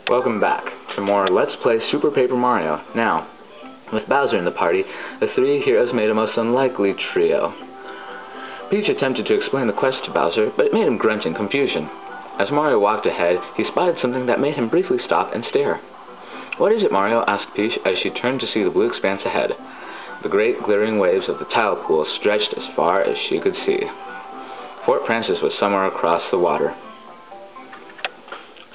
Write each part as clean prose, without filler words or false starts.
Welcome back to more Let's Play Super Paper Mario. Now, with Bowser in the party, the three heroes made a most unlikely trio. Peach attempted to explain the quest to Bowser, but it made him grunt in confusion. As Mario walked ahead, he spotted something that made him briefly stop and stare. "What is it, Mario?" asked Peach as she turned to see the blue expanse ahead. The great glittering waves of the tile pool stretched as far as she could see. Fort Francis was somewhere across the water.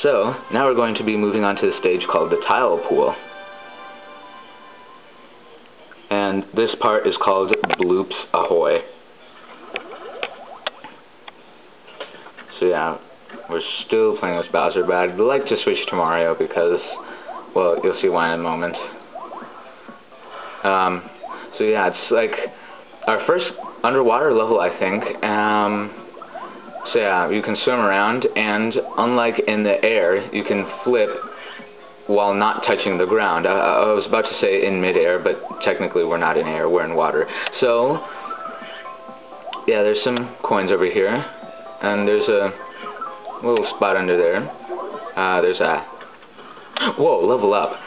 So, now we're going to be moving on to the stage called the Tile Pool. And this part is called Bloops Ahoy. So yeah, we're still playing with Bowser, but I'd like to switch to Mario because, well, you'll see why in a moment. So yeah, it's like our first underwater level, I think. So yeah, you can swim around, and unlike in the air, you can flip while not touching the ground. I was about to say in midair, but technically we're not in air, we're in water. So, yeah, there's some coins over here, and there's a little spot under there. There's a... Whoa, level up.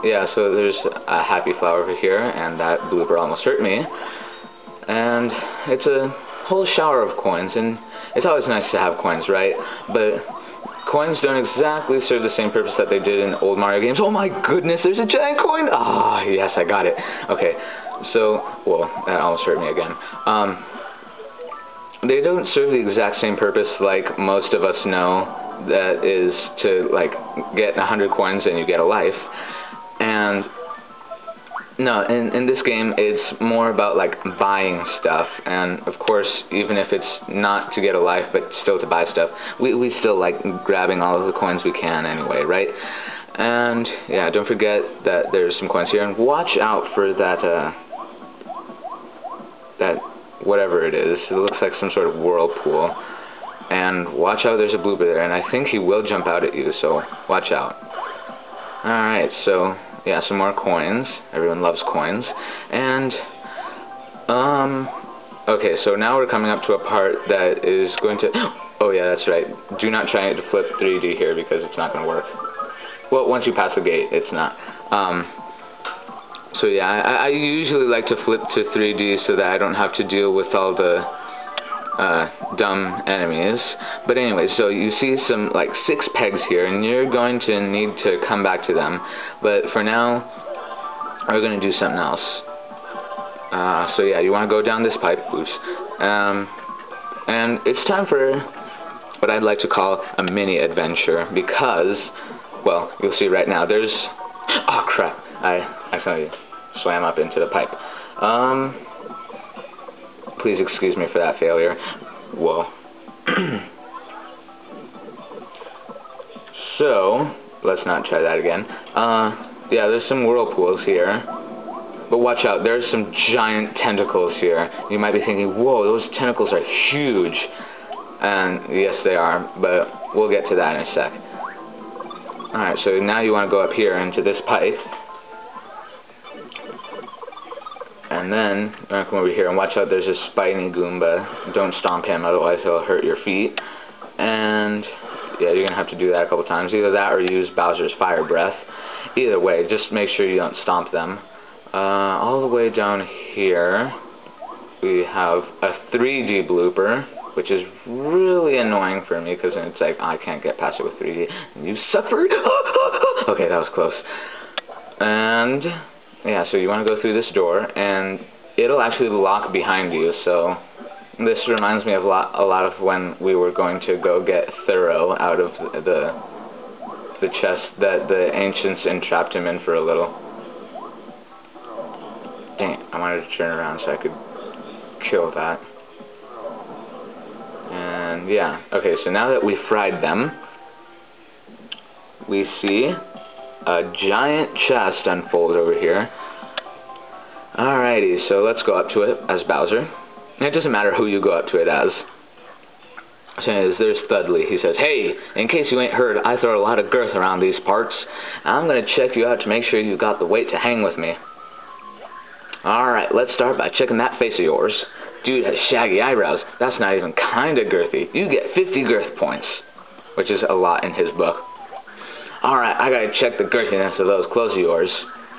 Yeah, so there's a happy flower over here, and that blooper almost hurt me. And it's a whole shower of coins, and it's always nice to have coins, right? But coins don't exactly serve the same purpose that they did in old Mario games. Oh my goodness, there's a giant coin! Ah, yes, I got it. Okay, so, well, that almost hurt me again. They don't serve the exact same purpose like most of us know, that is to, like, get 100 coins and you get a life. And no, in this game, it's more about, like, buying stuff, and, of course, even if it's not to get a life, but still to buy stuff, we still like grabbing all of the coins we can anyway, right? And, yeah, don't forget that there's some coins here, and watch out for that, that whatever it is. It looks like some sort of whirlpool, and watch out, there's a blooper there, and I think he will jump out at you, so watch out. Alright, so... yeah, some more coins. Everyone loves coins. And, okay, so now we're coming up to a part that is going to... Oh, yeah, that's right. Do not try to flip 3D here because it's not going to work. Well, once you pass the gate, it's not. So, yeah, I usually like to flip to 3D so that I don't have to deal with all the dumb enemies. But anyway, so you see some, like, 6 pegs here, and you're going to need to come back to them. But for now, we're going to do something else. So yeah, you want to go down this pipe, oops. And it's time for what I'd like to call a mini adventure, because, well, you'll see right now, there's... Oh, crap. I accidentally swam up into the pipe. Please excuse me for that failure. Whoa. So, let's not try that again. Yeah, there's some whirlpools here. But watch out, there's some giant tentacles here. You might be thinking, whoa, those tentacles are huge. And yes, they are, but we'll get to that in a sec. Alright, so now you want to go up here into this pipe. And then, you're going to come over here and watch out, there's a spiny Goomba. Don't stomp him, otherwise he'll hurt your feet. And, yeah, you're going to have to do that a couple times. Either that or use Bowser's Fire Breath. Either way, just make sure you don't stomp them. All the way down here, we have a 3D blooper, which is really annoying for me, because it's like, I can't get past it with 3D. And you suffered! Okay, that was close. And... yeah, so you want to go through this door, and it'll actually lock behind you, so this reminds me of a lot of when we were going to go get Thurrow out of the chest that the ancients entrapped him in for a little. Dang it, I wanted to turn around so I could kill that. And yeah, okay, so now that we fried them, we see a giant chest unfold over here. Alrighty, so let's go up to it as Bowser. It doesn't matter who you go up to it as. So there's Thudley. He says, "Hey, in case you ain't heard, I throw a lot of girth around these parts. I'm going to check you out to make sure you got the weight to hang with me." Alright, let's start by checking that face of yours. Dude has shaggy eyebrows. That's not even kinda girthy. You get 50 girth points, which is a lot in his book. Alright, I gotta check the girthiness of those clothes of yours.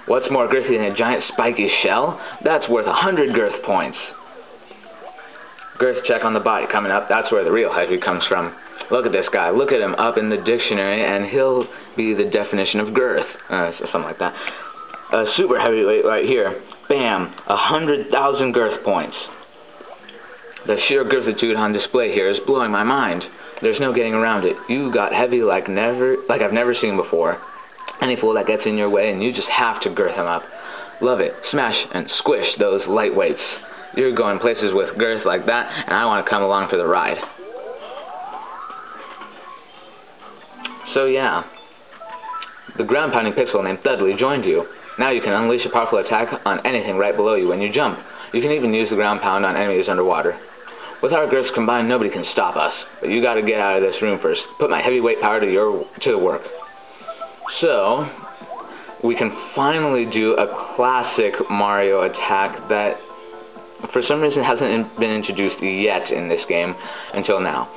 What's more girthy than a giant spiky shell? That's worth 100 girth points. Girth check on the body coming up. That's where the real heavy comes from. Look at this guy. Look at him up in the dictionary, and he'll be the definition of girth. Something like that. A super heavyweight right here. Bam! 100,000 girth points. The sheer girthitude on display here is blowing my mind. There's no getting around it. You got heavy like I've never seen before. Any fool that gets in your way, and you just have to girth him up. Love it. Smash and squish those lightweights. You're going places with girth like that, and I want to come along for the ride. So yeah, the ground-pounding pixel named Thudley joined you. Now you can unleash a powerful attack on anything right below you when you jump. You can even use the ground pound on enemies underwater. With our girths combined, nobody can stop us. But you gotta get out of this room first. Put my heavyweight power to the work. So, we can finally do a classic Mario attack that, for some reason, hasn't been introduced yet in this game until now.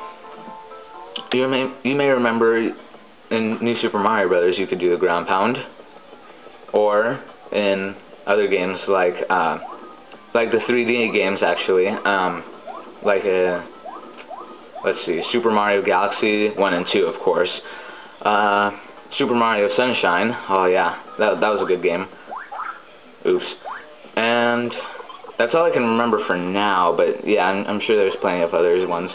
You may remember in New Super Mario Bros. You could do the ground pound, or in other games like the 3D games actually, let's see, Super Mario Galaxy 1 and 2, of course. Super Mario Sunshine, oh yeah, that was a good game. Oops. And that's all I can remember for now, but yeah, I'm sure there's plenty of other ones.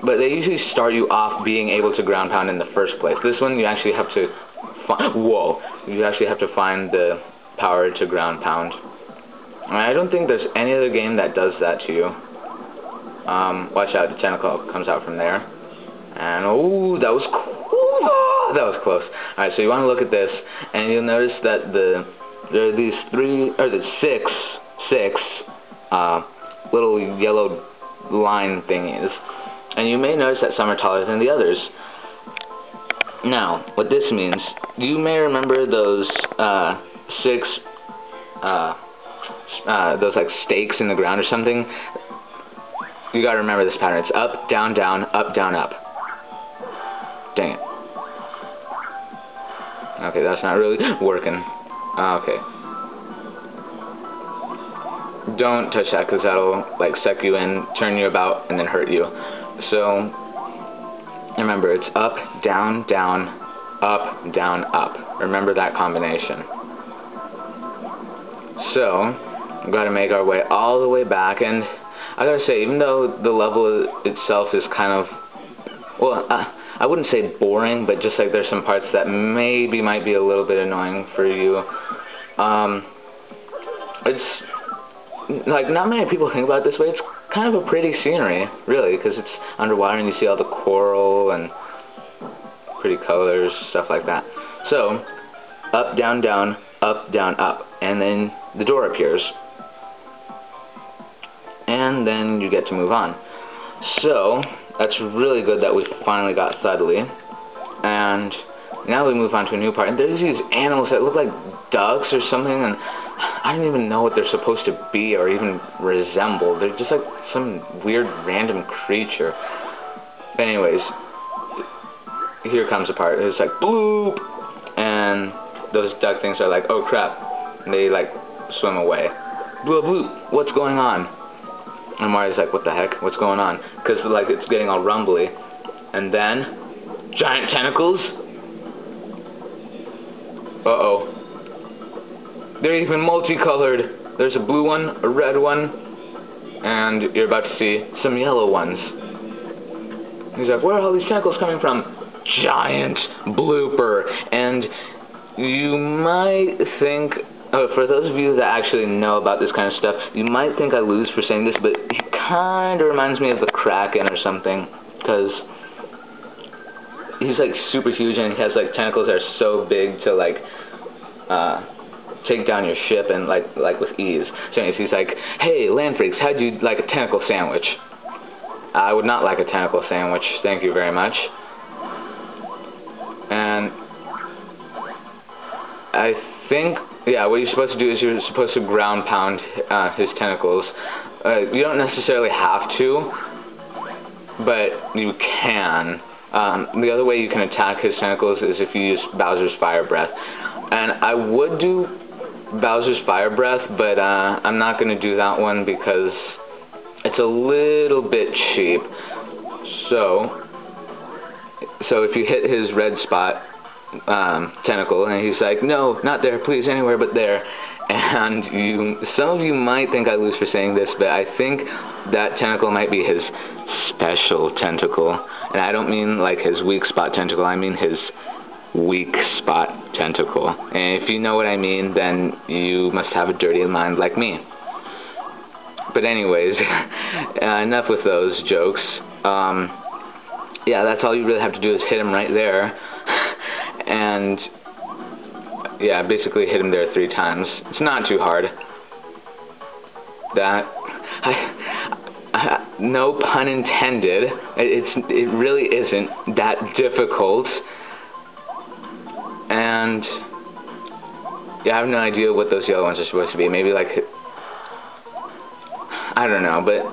But they usually start you off being able to ground pound in the first place. This one you actually have to you actually have to find the power to ground pound. I don't think there's any other game that does that to you. Watch out, the tentacle comes out from there. And oh, that was cool. That was close. Alright, so you want to look at this, and you'll notice that there are these six little yellow line thingies. And you may notice that some are taller than the others. Now, what this means, you may remember those those like stakes in the ground or something. You gotta remember this pattern. It's up, down, down, up, down, up. Dang it. Okay, that's not really working. Okay. Don't touch that, because that'll like suck you in, turn you about, and then hurt you. So, remember, it's up, down, down, up, down, up. Remember that combination. So, we've got to make our way all the way back, and I gotta say, even though the level itself is kind of, well, I wouldn't say boring, but just like there's some parts that maybe might be a little bit annoying for you. It's like not many people think about it this way. It's kind of a pretty scenery, really, because it's underwater and you see all the coral and pretty colors, stuff like that. So, up, down, down, up, down, up, and then the door appears. And then you get to move on. So, that's really good that we finally got Thudley. And now we move on to a new part. And there's these animals that look like ducks or something, and I don't even know what they're supposed to be or even resemble. They're just like some weird random creature. Anyways, here comes the part. It's like, bloop! And those duck things are like, oh crap. And they like swim away. Bloop, bloop, what's going on? And Mario's like, what the heck? What's going on? Because like it's getting all rumbly. And then, giant tentacles? Uh-oh. They're even multicolored. There's a blue one, a red one, and you're about to see some yellow ones. He's like, where are all these tentacles coming from? Giant Blooper. And you might think, for those of you that actually know about this kind of stuff, you might think I lose for saying this, but he kind of reminds me of the Kraken or something, because he's like super huge and he has like tentacles that are so big to like take down your ship and like with ease. So anyways, he's like, hey, land freaks, how'd you like a tentacle sandwich? I would not like a tentacle sandwich, thank you very much. And I think, yeah, what you're supposed to do is you're supposed to ground pound his tentacles. You don't necessarily have to, but you can. The other way you can attack his tentacles is if you use Bowser's Fire Breath. And I would do Bowser's Fire Breath, but I'm not going to do that one because it's a little bit cheap. So if you hit his red spot tentacle, and he's like, no, not there, please, anywhere but there. And some of you might think I lose for saying this, but I think that tentacle might be his special tentacle. And I don't mean like his weak spot tentacle, I mean his weak spot tentacle. And if you know what I mean, then you must have a dirty mind like me. But anyways, enough with those jokes. Yeah, that's all you really have to do is hit him right there. And yeah, basically hit him there 3 times. It's not too hard. No pun intended. It really isn't that difficult. And yeah, I have no idea what those yellow ones are supposed to be. Maybe like, I don't know, but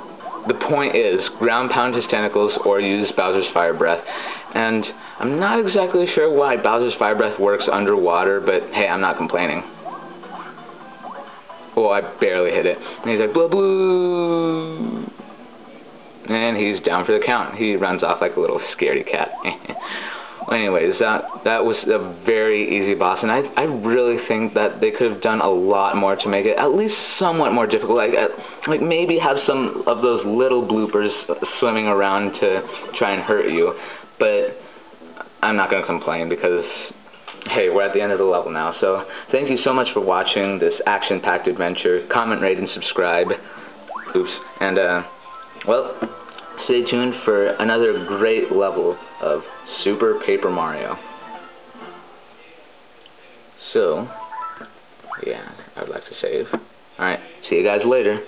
the point is, ground pound his tentacles or use Bowser's Fire Breath. And I'm not exactly sure why Bowser's Fire Breath works underwater, but hey, I'm not complaining. Oh, I barely hit it. And he's like, blue, blue. And he's down for the count. He runs off like a little scaredy cat. Anyways, that was a very easy boss, and I really think that they could have done a lot more to make it at least somewhat more difficult. Like maybe have some of those little bloopers swimming around to try and hurt you, but I'm not going to complain because, hey, we're at the end of the level now. So thank you so much for watching this action-packed adventure. Comment, rate, and subscribe. Oops. And, well, stay tuned for another great level of Super Paper Mario. So, yeah, I'd like to save. Alright, see you guys later.